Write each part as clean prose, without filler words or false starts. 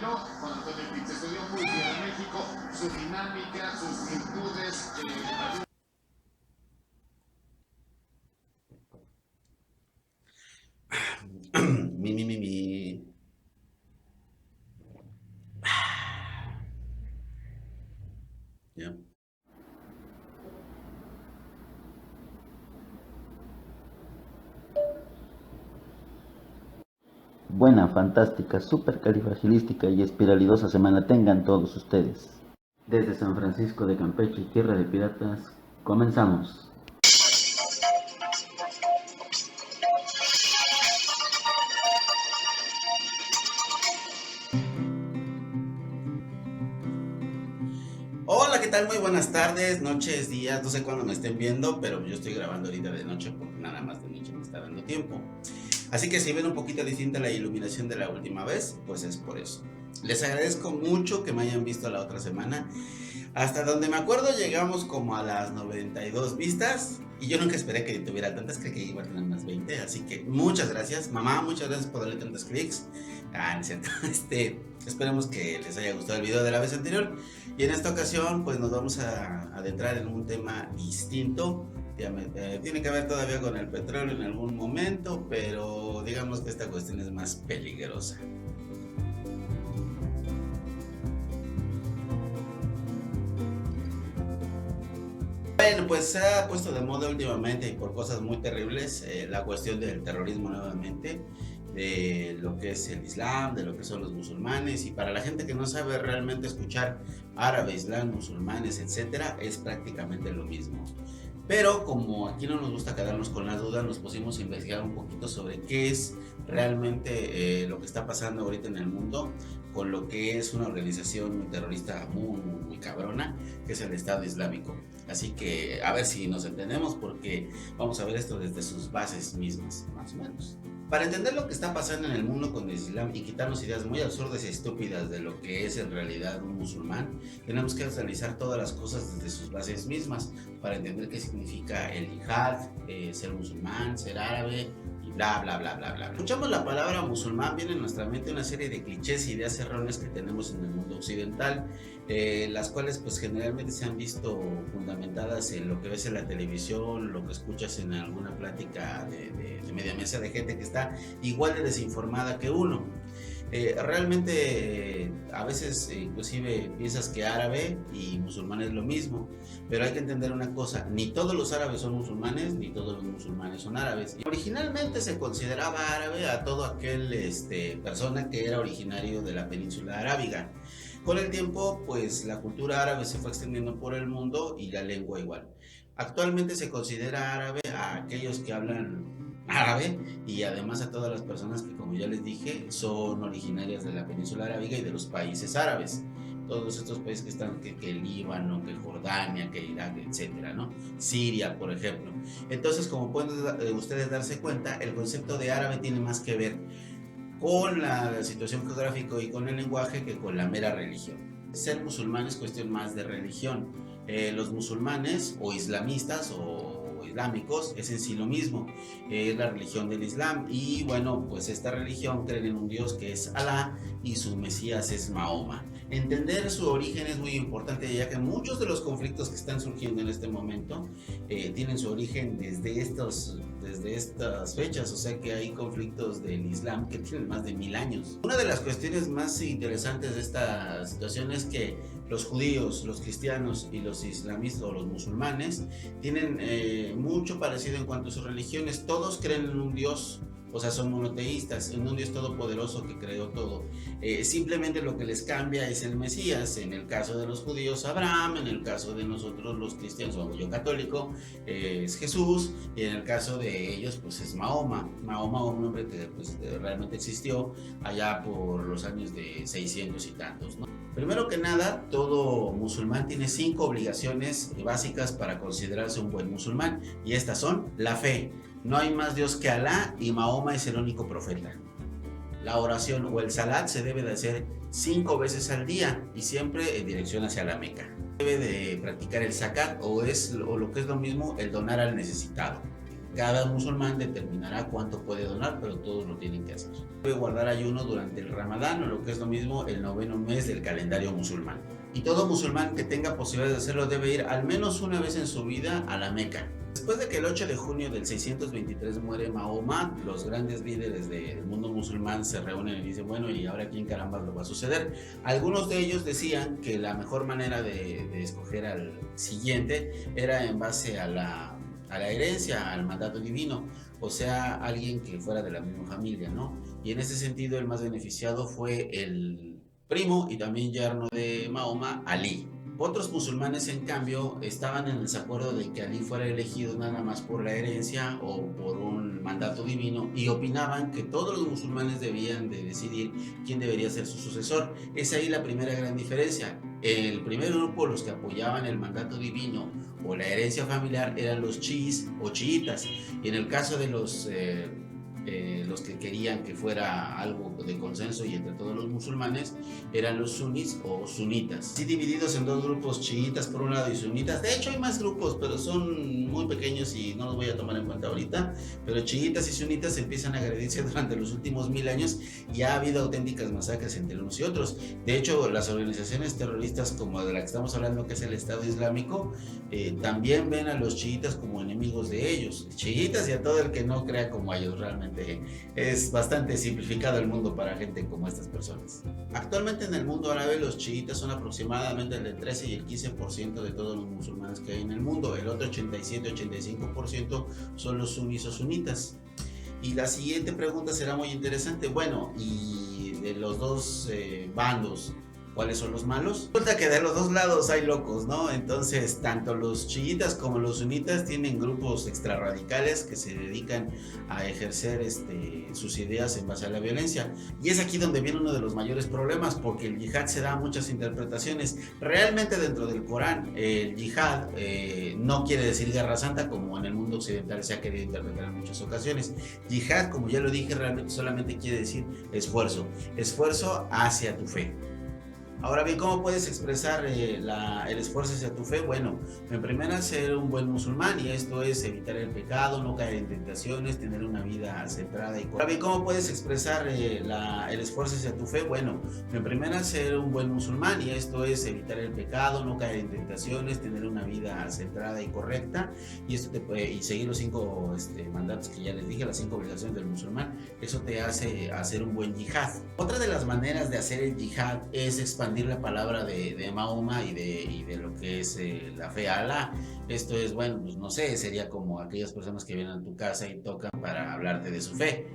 terminó con Antonio Pizzi. Se dio muy bien a México, su dinámica, sus virtudes. Mi. Ya. Buena, fantástica, supercalifragilística y espiralidosa semana tengan todos ustedes. Desde San Francisco de Campeche, tierra de piratas, comenzamos. Hola, ¿qué tal? Muy buenas tardes, noches, días, no sé cuándo me estén viendo, pero yo estoy grabando ahorita de noche porque nada más de noche me está dando tiempo. Así que si ven un poquito distinta la iluminación de la última vez, pues es por eso. Les agradezco mucho que me hayan visto la otra semana. Hasta donde me acuerdo llegamos como a las 92 vistas y yo nunca esperé que tuviera tantas, creí que iba a tener unas 20, así que muchas gracias, mamá, muchas gracias por darle tantos clics. No es cierto. Esperemos que les haya gustado el video de la vez anterior y en esta ocasión pues nos vamos a adentrar en un tema distinto. Tiene que ver todavía con el petróleo en algún momento, pero digamos que esta cuestión es más peligrosa. Bueno, pues se ha puesto de moda últimamente y por cosas muy terribles la cuestión del terrorismo nuevamente, de lo que es el Islam, de lo que son los musulmanes, y para la gente que no sabe realmente escuchar árabe, islam, musulmanes, etcétera, es prácticamente lo mismo. Pero como aquí no nos gusta quedarnos con la duda, nos pusimos a investigar un poquito sobre qué es realmente lo que está pasando ahorita en el mundo con lo que es una organización terrorista muy cabrona, que es el Estado Islámico. Así que a ver si nos entendemos, porque vamos a ver esto desde sus bases mismas, más o menos. Para entender lo que está pasando en el mundo con el Islam y quitarnos ideas muy absurdas y estúpidas de lo que es en realidad un musulmán, tenemos que analizar todas las cosas desde sus bases mismas para entender qué significa el yihad, ser musulmán, ser árabe y bla bla bla bla bla. Escuchamos la palabra musulmán, viene en nuestra mente una serie de clichés e ideas erróneas que tenemos en el mundo occidental, las cuales pues generalmente se han visto fundamentadas en lo que ves en la televisión, lo que escuchas en alguna plática de media mesa de gente que está igual de desinformada que uno. Realmente a veces inclusive piensas que árabe y musulmán es lo mismo, pero hay que entender una cosa, ni todos los árabes son musulmanes, ni todos los musulmanes son árabes. Y originalmente se consideraba árabe a todo aquel persona que era originario de la península arábiga. Con el tiempo, pues la cultura árabe se fue extendiendo por el mundo y la lengua igual. Actualmente se considera árabe a aquellos que hablan árabe y además a todas las personas que, como ya les dije, son originarias de la península arábiga y de los países árabes. Todos estos países que están, que Líbano, que Jordania, que Irak, etcétera, ¿no? Siria, por ejemplo. Entonces, como pueden ustedes darse cuenta, el concepto de árabe tiene más que ver con la situación geográfica y con el lenguaje que con la mera religión. Ser musulmán es cuestión más de religión. Los musulmanes o islamistas o islámicos es en sí lo mismo, es la religión del Islam y bueno, pues esta religión cree en un Dios que es Alá y su Mesías es Mahoma. Entender su origen es muy importante, ya que muchos de los conflictos que están surgiendo en este momento tienen su origen desde estas fechas, o sea que hay conflictos del Islam que tienen más de 1000 años. Una de las cuestiones más interesantes de esta situación es que los judíos, los cristianos y los islamistas o los musulmanes tienen mucho parecido en cuanto a sus religiones. Todos creen en un Dios, o sea, son monoteístas, en un Dios todopoderoso que creó todo. Simplemente lo que les cambia es el Mesías. En el caso de los judíos, Abraham; en el caso de nosotros los cristianos, o yo católico, es Jesús; y en el caso de ellos, pues es Mahoma. Mahoma, un hombre que pues, realmente existió allá por los años de 600 y tantos, ¿no? Primero que nada, todo musulmán tiene 5 obligaciones básicas para considerarse un buen musulmán, y estas son: la fe, no hay más Dios que Alá y Mahoma es el único profeta. La oración o el salat se debe de hacer 5 veces al día y siempre en dirección hacia la Meca. Debe de practicar el zakat o lo que es lo mismo, el donar al necesitado. Cada musulmán determinará cuánto puede donar, pero todos lo tienen que hacer. Debe guardar ayuno durante el Ramadán, o lo que es lo mismo, el 9º mes del calendario musulmán. Y todo musulmán que tenga posibilidad de hacerlo debe ir al menos una vez en su vida a la Meca. Después de que el 8 de junio del 623 muere Mahoma, los grandes líderes del mundo musulmán se reúnen y dicen, bueno, ¿y ahora quién caramba lo va a suceder? Algunos de ellos decían que la mejor manera de escoger al siguiente era en base a la herencia, al mandato divino, o sea, alguien que fuera de la misma familia, ¿no? Y en ese sentido el más beneficiado fue el primo y también yerno de Mahoma, Ali. Otros musulmanes, en cambio, estaban en desacuerdo de que Ali fuera elegido nada más por la herencia o por un mandato divino, y opinaban que todos los musulmanes debían de decidir quién debería ser su sucesor. Es ahí la primera gran diferencia. El primer grupo, los que apoyaban el mandato divino o la herencia familiar, eran los chiíes o chiitas, y en el caso de los que querían que fuera algo de consenso y entre todos los musulmanes, eran los sunís o sunitas. Sí, divididos en dos grupos, chiitas por un lado y sunitas. De hecho hay más grupos, pero son muy pequeños y no los voy a tomar en cuenta ahorita. Pero chiitas y sunitas empiezan a agredirse durante los últimos 1000 años y ha habido auténticas masacres entre unos y otros. De hecho, las organizaciones terroristas como de la que estamos hablando, que es el Estado Islámico, también ven a los chiitas como enemigos de ellos. Chiitas y a todo el que no crea como ellos. Realmente es bastante simplificado el mundo para gente como estas personas. Actualmente en el mundo árabe los chiitas son aproximadamente el 13 y el 15% de todos los musulmanes que hay en el mundo. El otro 87-85% son los sunís o sunitas. Y la siguiente pregunta será muy interesante. Bueno, y de los dos bandos, ¿cuáles son los malos? Resulta que de los dos lados hay locos, ¿no? Entonces, tanto los chiitas como los sunitas tienen grupos extrarradicales que se dedican a ejercer sus ideas en base a la violencia. Y es aquí donde viene uno de los mayores problemas, porque el yihad se da muchas interpretaciones. Realmente dentro del Corán, el yihad no quiere decir guerra santa, como en el mundo occidental se ha querido interpretar en muchas ocasiones. Yihad, como ya lo dije, realmente solamente quiere decir esfuerzo hacia tu fe. Ahora bien, ¿cómo puedes expresar el esfuerzo hacia tu fe? Bueno, en primera, ser un buen musulmán, y esto es evitar el pecado, no caer en tentaciones, tener una vida centrada y correcta. Ahora bien, ¿cómo puedes expresar el esfuerzo hacia tu fe? Bueno, en primera, ser un buen musulmán, y esto es evitar el pecado, no caer en tentaciones, tener una vida centrada y correcta, y seguir los 5 mandatos que ya les dije, las 5 obligaciones del musulmán. Eso te hace hacer un buen yihad. Otra de las maneras de hacer el yihad es expandir la palabra de Mahoma y de lo que es la fe a Alá. Esto es, bueno, pues no sé, sería como aquellas personas que vienen a tu casa y tocan para hablarte de su fe.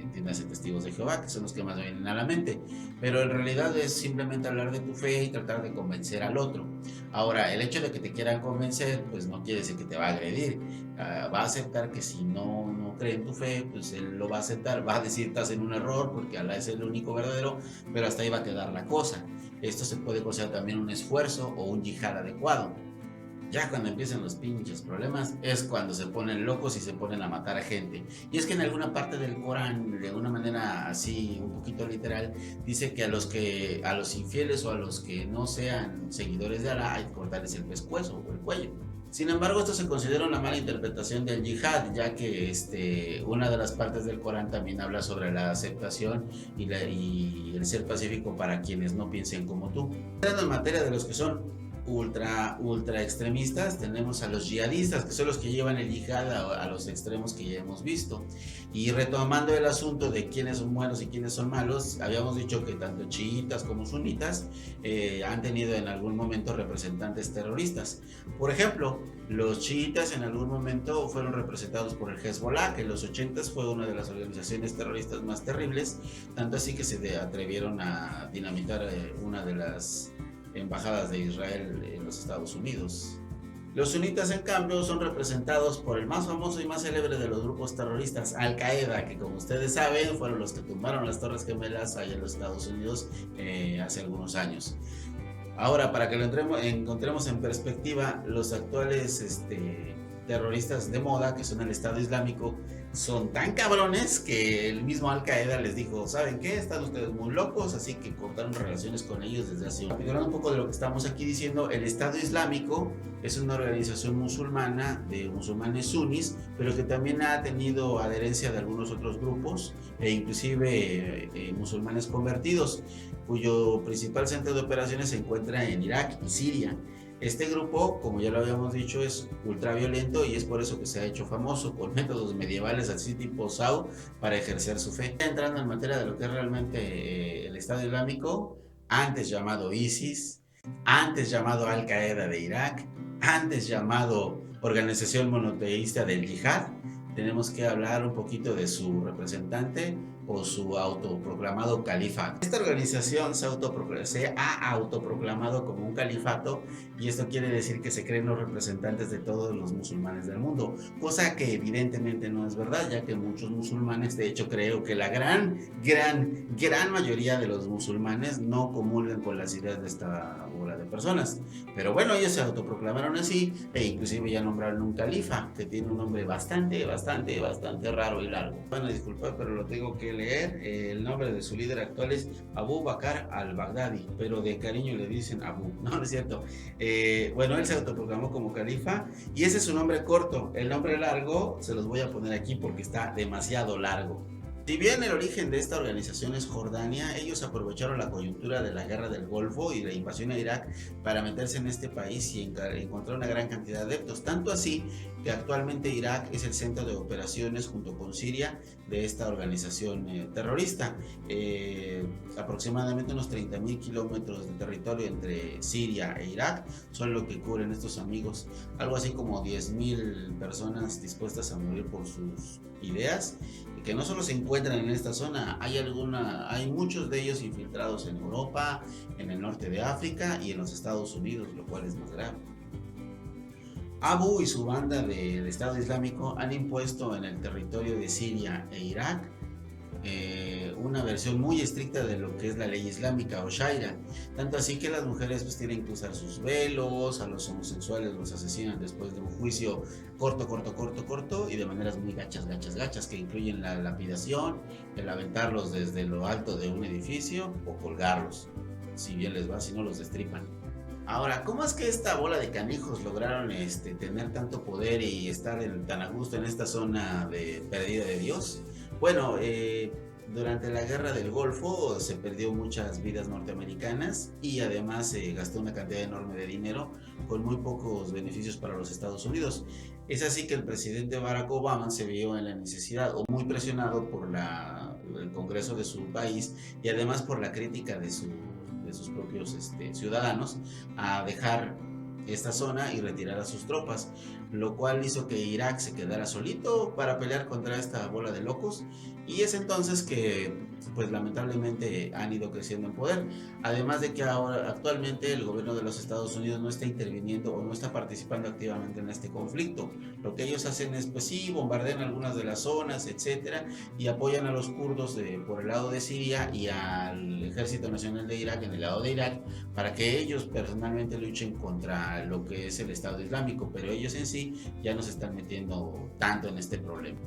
Entiéndase, testigos de Jehová, que son los que más me vienen a la mente, pero en realidad es simplemente hablar de tu fe y tratar de convencer al otro. Ahora, el hecho de que te quieran convencer, pues no quiere decir que te va a agredir. Va a aceptar que si no cree en tu fe, pues él lo va a aceptar, va a decir estás en un error porque Alá es el único verdadero, pero hasta ahí va a quedar la cosa. Esto se puede considerar también un esfuerzo o un yihad adecuado. Ya cuando empiezan los pinches problemas es cuando se ponen locos y se ponen a matar a gente. Y es que en alguna parte del Corán, de una manera así un poquito literal, dice que a los infieles o a los que no sean seguidores de Alá hay que cortarles el pescuezo o el cuello. Sin embargo, esto se considera una mala interpretación del yihad, ya que una de las partes del Corán también habla sobre la aceptación y el ser pacífico para quienes no piensen como tú. Entrando en materia de los que son ultra extremistas, tenemos a los yihadistas, que son los que llevan el yihad a los extremos que ya hemos visto. Y retomando el asunto de quiénes son buenos y quiénes son malos, habíamos dicho que tanto chiitas como sunitas han tenido en algún momento representantes terroristas. Por ejemplo, los chiitas en algún momento fueron representados por el Hezbollah, que en los 80s fue una de las organizaciones terroristas más terribles, tanto así que se atrevieron a dinamitar una de las embajadas de Israel en los Estados Unidos. Los sunitas, en cambio, son representados por el más famoso y más célebre de los grupos terroristas, Al Qaeda, que como ustedes saben fueron los que tumbaron las Torres Gemelas allá en los Estados Unidos hace algunos años. Ahora, para que lo encontremos en perspectiva, los actuales terroristas de moda, que son el Estado Islámico, son tan cabrones que el mismo Al Qaeda les dijo, ¿saben qué? Están ustedes muy locos, así que cortaron relaciones con ellos desde hace un tiempo. Hablando un poco de lo que estamos aquí diciendo, el Estado Islámico es una organización musulmana de musulmanes sunnis, pero que también ha tenido adherencia de algunos otros grupos e inclusive musulmanes convertidos, cuyo principal centro de operaciones se encuentra en Irak y Siria. Este grupo, como ya lo habíamos dicho, es ultraviolento y es por eso que se ha hecho famoso, con métodos medievales así tipo Saud para ejercer su fe. Entrando en materia de lo que es realmente el Estado Islámico, antes llamado ISIS, antes llamado Al Qaeda de Irak, antes llamado Organización Monoteísta del Yihad, tenemos que hablar un poquito de su representante o su autoproclamado califa. Esta organización se ha autoproclamado como un califato, y esto quiere decir que se creen los representantes de todos los musulmanes del mundo, cosa que evidentemente no es verdad, ya que muchos musulmanes, de hecho creo que la gran mayoría de los musulmanes no comulgan con las ideas de esta bola de personas. Pero bueno, ellos se autoproclamaron así e inclusive ya nombraron un califa que tiene un nombre bastante raro y largo. Bueno, disculpa, pero lo tengo que leer. El nombre de su líder actual es Abu Bakr al-Baghdadi, pero de cariño le dicen Abu. No es cierto. Bueno, él se autoproclamó como califa y ese es su nombre corto. El nombre largo se los voy a poner aquí porque está demasiado largo. Si bien el origen de esta organización es Jordania, ellos aprovecharon la coyuntura de la guerra del Golfo y la invasión a Irak para meterse en este país y encontrar una gran cantidad de adeptos, tanto así que actualmente Irak es el centro de operaciones junto con Siria de esta organización terrorista. Aproximadamente unos 30.000 kilómetros de territorio entre Siria e Irak son lo que cubren estos amigos, algo así como 10.000 personas dispuestas a morir por sus ideas, que no solo se encuentran en esta zona, hay muchos de ellos infiltrados en Europa, en el norte de África y en los Estados Unidos, lo cual es más grave. Abu y su banda del Estado Islámico han impuesto en el territorio de Siria e Irak una versión muy estricta de lo que es la ley islámica o Sharia, tanto así que las mujeres pues tienen que usar sus velos, a los homosexuales los asesinan después de un juicio corto y de maneras muy gachas, que incluyen la lapidación, el aventarlos desde lo alto de un edificio o colgarlos, si bien les va, si no los destripan. Ahora, ¿cómo es que esta bola de canijos lograron tener tanto poder y estar tan a gusto en esta zona perdida de Dios? Bueno, durante la guerra del Golfo se perdió muchas vidas norteamericanas y además se gastó una cantidad enorme de dinero con muy pocos beneficios para los Estados Unidos. Es así que el presidente Barack Obama se vio en la necesidad, o muy presionado por el Congreso de su país y además por la crítica de sus propios ciudadanos, a dejar esta zona y retirar a sus tropas, lo cual hizo que Irak se quedara solito para pelear contra esta bola de locos, y es entonces que pues lamentablemente han ido creciendo en poder, además de que ahora actualmente el gobierno de los Estados Unidos no está interviniendo o no está participando activamente en este conflicto. Lo que ellos hacen es pues sí, bombardean algunas de las zonas, etcétera, y apoyan a los kurdos por el lado de Siria y al Ejército Nacional de Irak en el lado de Irak para que ellos personalmente luchen contra lo que es el Estado Islámico, pero ellos en sí ya no se están metiendo tanto en este problema.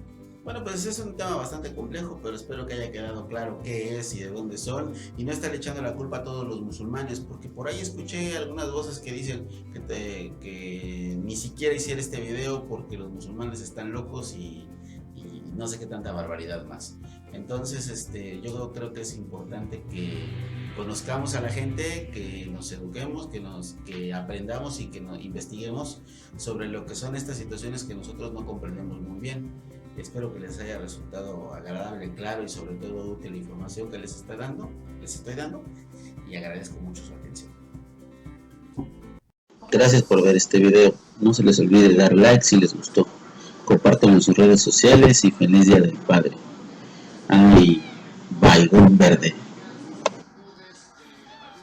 Bueno, pues es un tema bastante complejo, pero espero que haya quedado claro qué es y de dónde son, y no estar echando la culpa a todos los musulmanes, porque por ahí escuché algunas voces que dicen que ni siquiera hiciera este video porque los musulmanes están locos y no sé qué tanta barbaridad más. Entonces, yo creo que es importante que conozcamos a la gente, que nos eduquemos, que aprendamos y que nos investiguemos sobre lo que son estas situaciones que nosotros no comprendemos muy bien. Espero que les haya resultado agradable, claro y sobre todo útil la información que les estoy dando, y agradezco mucho su atención. Gracias por ver este video. No se les olvide dar like si les gustó. Compártanlo en sus redes sociales y feliz Día del Padre. Ay, Baigón Verde.